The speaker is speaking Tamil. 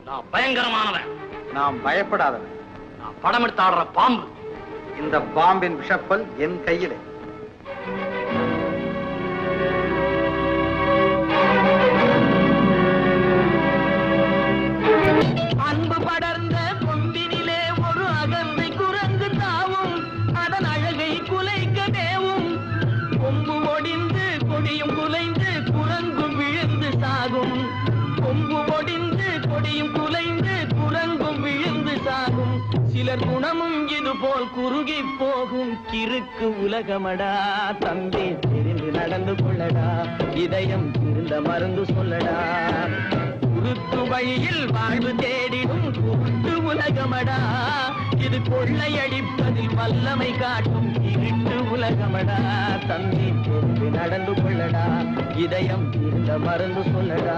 நான் பயங்கரமானவன். நாம் பயப்படாதவன். நான் படம் எடுத்து ஆடுற பாம்பு. இந்த பாம்பின் விஷப்பல் என் கையிலே. அன்பு படர்ந்த கொம்பினிலே ஒரு அகந்தை குரங்கு தாவும், அதன் அழகை குலைக்க தேவும். கொம்பு ஒடிந்து கொடியும் குலைந்து குரங்கும் விழுந்து சாகும். கொம்பு ஒடிந்து கொடியும் குலைந்து குரங்கும் விழுந்து சாகும். சிலர் குணமும் இது போல் குறுகி போகும். கிறுக்கு உலகமடா தம்பி, தெரிந்து நடந்து கொள்ளடா. இதயம் இருந்த மருந்து சொல்லடா. குருத்து வழியில் வாழ்வு தேடிடும் குருட்டு உலகமடா. இது கொள்ளையடிப்பதில் வல்லமை காட்டும் இருட்டு உலகமடா. தம்பி தெரிந்து நடந்து கொள்ளடா. இதயம் இருந்த மருந்து சொல்லடா.